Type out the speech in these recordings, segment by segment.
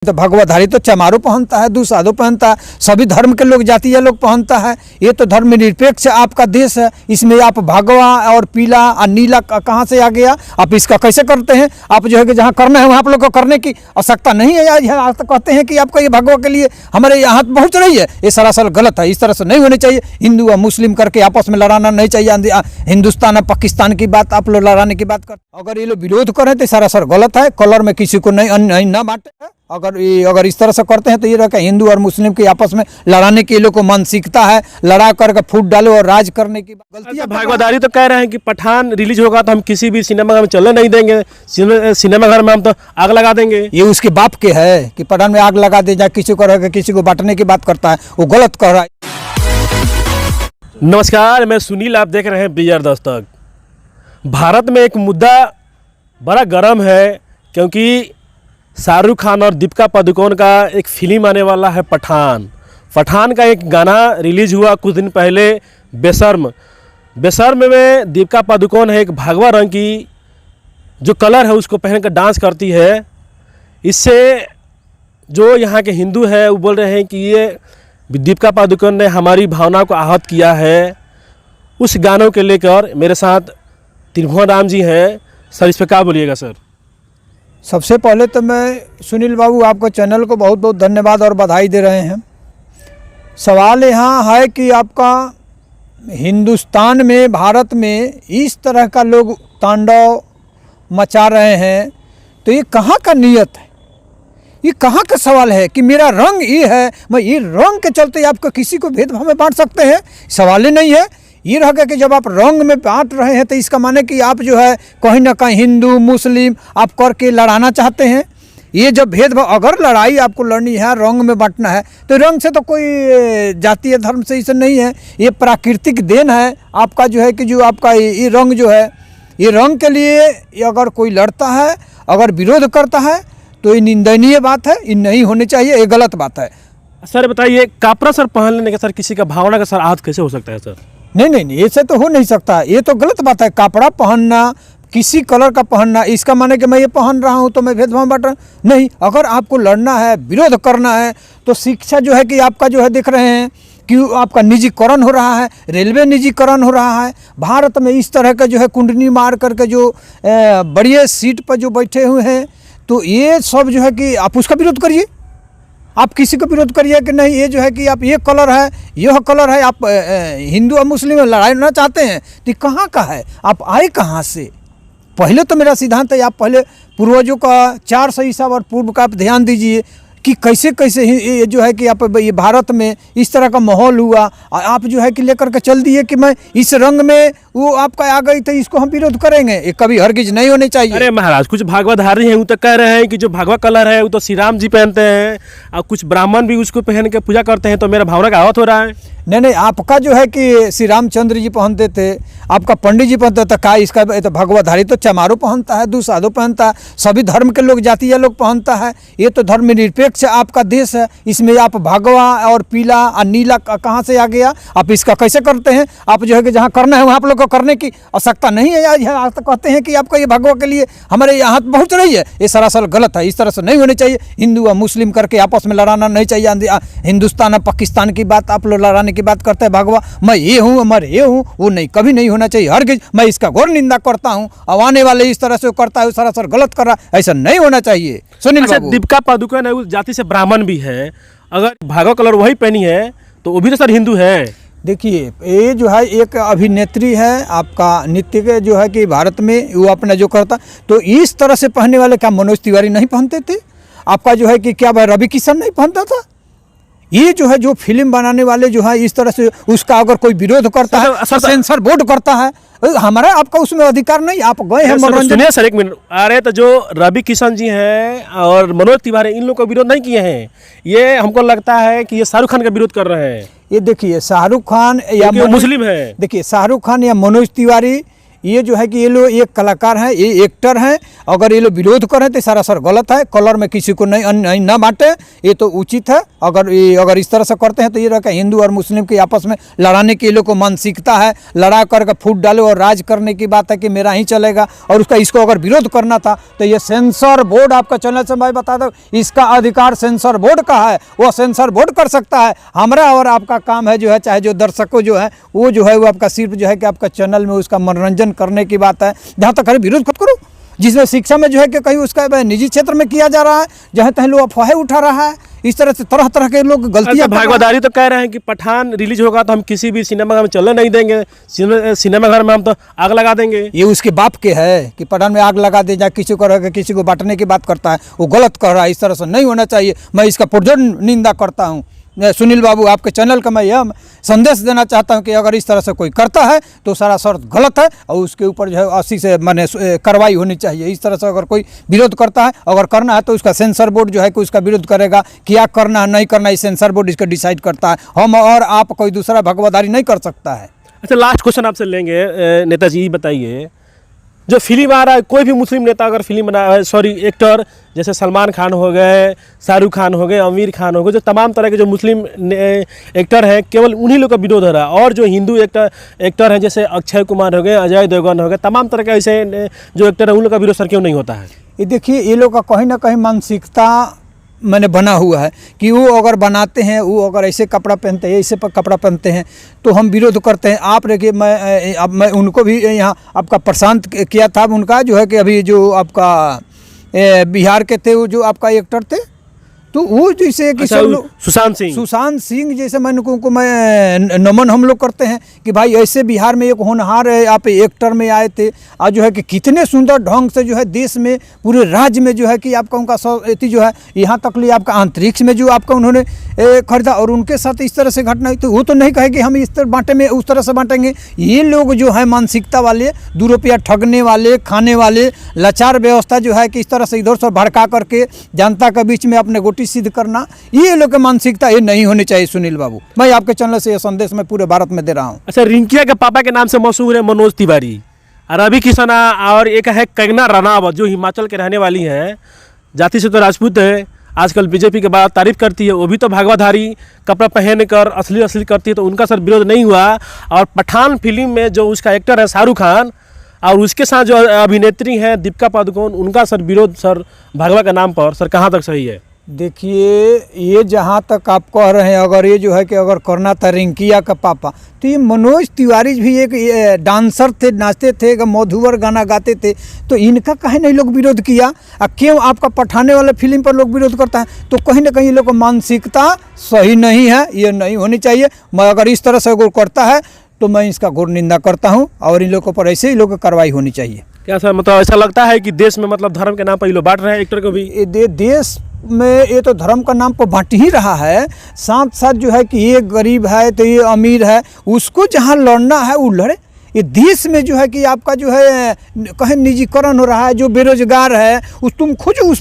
तो भगवाधारी तो चमारो पहनता है, दुसाधो पहनता है, सभी धर्म के लोग, जातीय लोग पहनता है। ये तो धर्मनिरपेक्ष आपका देश है। इसमें आप भगवा और पीला और नीला कहाँ से आ गया? आप इसका कैसे करते हैं? आप जो है कि जहाँ करना है वहाँ आप लोग को करने की आवश्यकता नहीं है। आज तो कहते हैं कि आपका ये भगवा के लिए हमारे यहाँ पहुँच रही है, ये सरासर गलत है। इस तरह से नहीं होनी चाहिए। हिंदू और मुस्लिम करके आपस में लड़ाना नहीं चाहिए। हिंदुस्तान और पाकिस्तान की बात आप लोग लड़ाने की बात करते, अगर ये लोग विरोध करें तो सरासर गलत है। कलर में किसी को नहीं ना बांटे है। अगर इस तरह से करते हैं तो ये रहा हिंदू और मुस्लिम के आपस में लड़ाने की लोग को मानसिकता है, लड़ा करके फूट डालो और राज करने की गलती। भागवतारी तो कह रहे हैं कि पठान रिलीज होगा तो हम किसी भी सिनेमा घर में चलने नहीं देंगे, सिनेमा घर में हम तो आग लगा देंगे। ये उसके बाप के है कि पठान में आग लगा दे, जाए किसी को रहेगा, किसी को बांटने की बात करता है, वो गलत कर रहा है। नमस्कार, मैं सुनील, आप देख रहे हैं बीआर दस्तक। भारत में एक मुद्दा बड़ा गर्म है क्योंकि शाहरुख खान और दीपिका पादुकोण का एक फिल्म आने वाला है पठान का एक गाना रिलीज हुआ कुछ दिन पहले, बेशर्म में दीपिका पादुकोण है एक भगवा रंग की जो कलर है उसको पहन कर डांस करती है। इससे जो यहाँ के हिंदू हैं वो बोल रहे हैं कि ये दीपिका पादुकोण ने हमारी भावना को आहत किया है। उस गानों के लेकर मेरे साथ त्रिभुवन राम जी हैं। सर, इस पर क्या बोलिएगा सर? सबसे पहले तो मैं सुनील बाबू आपको चैनल को बहुत बहुत धन्यवाद और बधाई दे रहे हैं। सवाल यहाँ है कि आपका हिंदुस्तान में, भारत में इस तरह का लोग तांडव मचा रहे हैं तो ये कहाँ का नियत है? ये कहाँ का सवाल है कि मेरा रंग ये है, मैं ये रंग के चलते आपको किसी को भेदभाव में बांट सकते हैं? सवाल ही नहीं है। ये रह गया कि जब आप रंग में बांट रहे हैं तो इसका माने कि आप जो है कहीं ना कहीं हिंदू मुस्लिम आप करके लड़ाना चाहते हैं। ये जब भेदभाव, अगर लड़ाई आपको लड़नी है, रंग में बांटना है, तो रंग से तो कोई जातीय धर्म से इसे नहीं है। ये प्राकृतिक देन है आपका, जो है कि जो आपका ये रंग जो है, ये रंग के लिए अगर कोई लड़ता है, अगर विरोध करता है तो ये निंदनीय बात है, ये नहीं होनी चाहिए, ये गलत बात है। सर बताइए, कपड़ा सर पहन लेने का सर किसी का भावना का सर आहत कैसे हो सकता है सर? नहीं, ऐसे तो हो नहीं सकता। ये तो गलत बात है। कपड़ा पहनना, किसी कलर का पहनना, इसका माने कि मैं ये पहन रहा हूँ तो मैं भेदभाव बांट नहीं। अगर आपको लड़ना है, विरोध करना है तो शिक्षा जो है कि आपका जो है देख रहे हैं कि आपका निजीकरण हो रहा है, रेलवे निजीकरण हो रहा है। भारत में इस तरह का जो है कुंडली मार करके जो बड़ी सीट पर जो बैठे हुए हैं, तो ये सब जो है कि आप उसका विरोध करिए। आप किसी को विरोध करिए कि नहीं, ये जो है कि आप ये कलर है, यह कलर है, आप हिंदू और मुस्लिम में लड़ाई करना चाहते हैं तो कहाँ का है? आप आए कहाँ से? पहले तो मेरा सिद्धांत है आप पहले पूर्वजों का 400 ईसा और पूर्व का आप ध्यान दीजिए कि कैसे कैसे ये जो है कि आप ये भारत में इस तरह का माहौल हुआ, आप जो है कि लेकर के चल दिए कि मैं इस रंग में वो आपका आ गई तो इसको हम विरोध करेंगे। ये कभी हरगिज नहीं होनी चाहिए। अरे महाराज, कुछ भागवतधारी हैं वो तो कह रहे हैं कि जो भगवा कलर है वो तो श्री राम जी पहनते हैं और कुछ ब्राह्मण भी उसको पहन के पूजा करते हैं, तो मेरा भावना का आहत हो रहा है। नहीं, आपका जो है कि श्री रामचंद्र जी पहनते थे, आपका पंडित जी पहनते थे, का इसका तो भगवाधारी तो चमारो पहनता है, दुसाधो पहनता है, सभी धर्म के लोग, जातीय लोग पहनता है। ये तो धर्मनिरपेक्ष आपका देश है। इसमें आप भगवा और पीला और नीला कहाँ से आ गया? आप इसका कैसे करते हैं? आप जो है कि जहाँ करना है वहाँ आप लोग को करने की आवश्यकता नहीं है। आज तो कहते हैं कि आपका ये भगवा के लिए हमारे यहाँ पहुँच रही है, ये सरासर गलत है। इस तरह से नहीं होनी चाहिए। हिंदू और मुस्लिम करके आपस में लड़ाना नहीं चाहिए। हिंदुस्तान और पाकिस्तान की बात आप लोग लड़ाने की बात करते हैं। भगवा मैं ये हूँ, मैं ये हूँ, वो नहीं, कभी नहीं होना चाहिए। हरगिज मैं इसका घोर निंदा करता हूँ। अब आने वाले इस तरह से करता है, सरासर गलत कर रहा है, ऐसा नहीं होना चाहिए। सुनील बाबू, दीपिका पादुकोण उस जाति से ब्राह्मण भी है, अगर भगवा कलर वही पहनी है तो वो भी तो सर हिंदू है। देखिए, ये जो है एक अभिनेत्री है आपका, नृत्य के जो है कि भारत में वो अपना जो करता, तो इस तरह से पहनने वाले क्या मनोज तिवारी नहीं पहनते थे? आपका जो है कि क्या भाई रवि किशन नहीं पहनता था? ये जो है जो फिल्म बनाने वाले जो है इस तरह से उसका अगर कोई विरोध करता है, सेंसर बोर्ड करता है, हमारा आपका उसमें अधिकार नहीं। आप गए हैं मनोरंजन। सर एक मिनट, अरे तो जो रवि किशन जी हैं और मनोज तिवारी, इन लोगों को विरोध नहीं किए हैं। ये हमको लगता है कि ये शाहरुख खान का विरोध कर रहे हैं। ये देखिए, शाहरुख खान या मुस्लिम है, देखिए शाहरुख खान या मनोज तिवारी ये जो है कि ये लोग एक कलाकार हैं, ये एक्टर हैं। अगर ये लोग विरोध करें तो सरासर गलत है। कलर में किसी को नहीं ना बांटे, ये तो उचित है। अगर इस तरह से करते हैं तो ये रखा हिंदू और मुस्लिम के आपस में लड़ाने की ये लोग को मानसिकता है। लड़ा करके फूट डालो और राज करने की बात है कि मेरा ही चलेगा। और इसको अगर विरोध करना था तो ये सेंसर बोर्ड आपका चैनल से मैं बता दूं, इसका अधिकार सेंसर बोर्ड का है, वो सेंसर बोर्ड कर सकता है। हमारा और आपका काम है जो है, चाहे जो दर्शकों जो है वो आपका सिर्फ जो है कि आपका चैनल में उसका मनोरंजन करने की बात है। जहाँ तक विरोध खुद करो, जिसमें शिक्षा में जो है कि कहीं उसका निजी क्षेत्र में किया जा रहा है, जहाँ तहीं लोग अफवाहें उठा रहा है, इस तरह से तरह तरह के लोग गलतियां भागवदारी तो कह रहे हैं कि पठान रिलीज होगा तो हम किसी भी सिनेमा घर में चलने नहीं देंगे, सिनेमा घर में हम तो आग लगा देंगे। ये उसके बाप के है कि पठान में आग लगा दे, या किसी को किसी को बांटने की बात करता है, वो गलत कर रहा है। इस तरह से नहीं होना चाहिए। मैं इसका पुरजोर निंदा करता हूँ। सुनील बाबू, आपके चैनल का मैं यह संदेश देना चाहता हूं कि अगर इस तरह से कोई करता है तो सरासर गलत है और उसके ऊपर जो है 80 से माने कार्रवाई होनी चाहिए। इस तरह से अगर कोई विरोध करता है, अगर करना है तो उसका सेंसर बोर्ड जो है कि उसका विरोध करेगा। क्या करना है नहीं करना, इस सेंसर बोर्ड इसका डिसाइड करता है। हम और आप कोई दूसरा भगवादारी नहीं कर सकता है। अच्छा, लास्ट क्वेश्चन आपसे लेंगे नेताजी, बताइए जो फिल्म आ रहा है, कोई भी मुस्लिम नेता अगर फिल्म बना है, सॉरी एक्टर, जैसे सलमान खान हो गए, शाहरुख खान हो गए, आमिर खान हो गए, जो तमाम तरह के जो मुस्लिम एक्टर हैं, केवल उन्हीं लोग का विरोध हो रहा है। और जो हिंदू एक्टर हैं, जैसे अक्षय कुमार हो गए, अजय देवगन हो गए, तमाम तरह के ऐसे जो एक्टर हैं, उन लोग का विरोध सर क्यों नहीं होता है? ये देखिए, ये लोग का कहीं ना कहीं मानसिकता मैंने बना हुआ है कि वो अगर बनाते हैं, वो अगर ऐसे कपड़ा पहनते हैं, ऐसे कपड़ा पहनते हैं तो हम विरोध करते हैं। आप देखिए, मैं उनको भी यहाँ आपका प्रशांत किया था, उनका जो है कि अभी जो आपका बिहार के थे, वो जो आपका एक्टर थे, तो वो जैसे कि सब लोग सुशांत सिंह जैसे मैं नमन हम लोग करते हैं कि भाई ऐसे बिहार में एक होनहार आप एक्टर में आए थे, और जो है कि कितने सुंदर ढंग से जो है देश में पूरे राज्य में जो है कि आपका उनका अति जो है यहाँ तक लिए आपका अंतरिक्ष में जो आपका उन्होंने खरीदा, और उनके साथ इस तरह से घटना हुई। तो वो तो नहीं कहे कि हम इस तरह बांटे में उस तरह से बांटेंगे। ये लोग जो है मानसिकता वाले, 2 रुपया ठगने वाले, खाने वाले, लाचार व्यवस्था जो है कि इस तरह से इधर से भड़का करके जनता के बीच में अपने सिद्ध करना, ये लोग की मानसिकता ये नहीं होनी चाहिए। सुनील बाबू, मैं आपके चैनल से ये संदेश मैं पूरे भारत में दे रहा हूँ। अच्छा, रिंकिया के पापा के नाम से मशहूर है मनोज तिवारी, रवि किशन, और एक है कंगना रनावत जो हिमाचल के रहने वाली हैं, जाति से तो राजपूत है, आजकल बीजेपी के बाद तारीफ करती है। वो भी तो भागवाधारी कपड़ा पहन कर असली करती है, तो उनका सर विरोध नहीं हुआ। और पठान फिल्म में जो उसका एक्टर है शाहरुख खान, और उसके साथ जो अभिनेत्री हैं दीपिका पादुकोण, उनका सर विरोध सर भागवा के नाम पर, सर कहाँ तक सही है? देखिए, ये जहाँ तक आप कह रहे हैं, अगर ये जो है कि अगर करना था रिंकिया का पापा, तो ये मनोज तिवारी भी एक डांसर थे, नाचते थे, मधुवर गाना गाते थे, तो इनका कहीं नहीं लोग विरोध किया। क्यों आपका पठाने वाले फिल्म पर लोग विरोध करता है? तो कहीं ना कहीं ये लोग को मानसिकता सही नहीं है, ये नहीं होनी चाहिए। मैं अगर इस तरह से अगर करता है तो मैं इसका घोर निंदा करता हूँ, और इन लोगों पर ऐसे ही लोगों की कार्रवाई होनी चाहिए। क्या सर, मतलब ऐसा लगता है कि देश में मतलब धर्म के नाम पर ये लोग बांट रहे हैं एक्टर को भी? देश में ये तो धर्म का नाम पर बांट ही रहा है, साथ साथ जो है कि ये गरीब है तो ये अमीर है, उसको जहाँ लड़ना है वो लड़े। ये देश में जो है कि आपका जो है कहीं निजीकरण हो रहा है, जो बेरोजगार है तुम खोजो,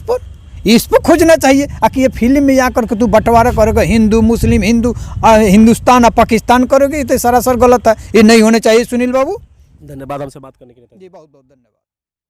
इस पर खोजना चाहिए। कि ये फिल्म में आकर के तू बंटवारा करोगे, हिंदू मुस्लिम, हिंदुस्तान और पाकिस्तान करोगे, ये तो सरासर गलत है। ये नहीं होने चाहिए। सुनील बाबू, धन्यवाद हमसे बात करने के लिए। जी बहुत बहुत धन्यवाद।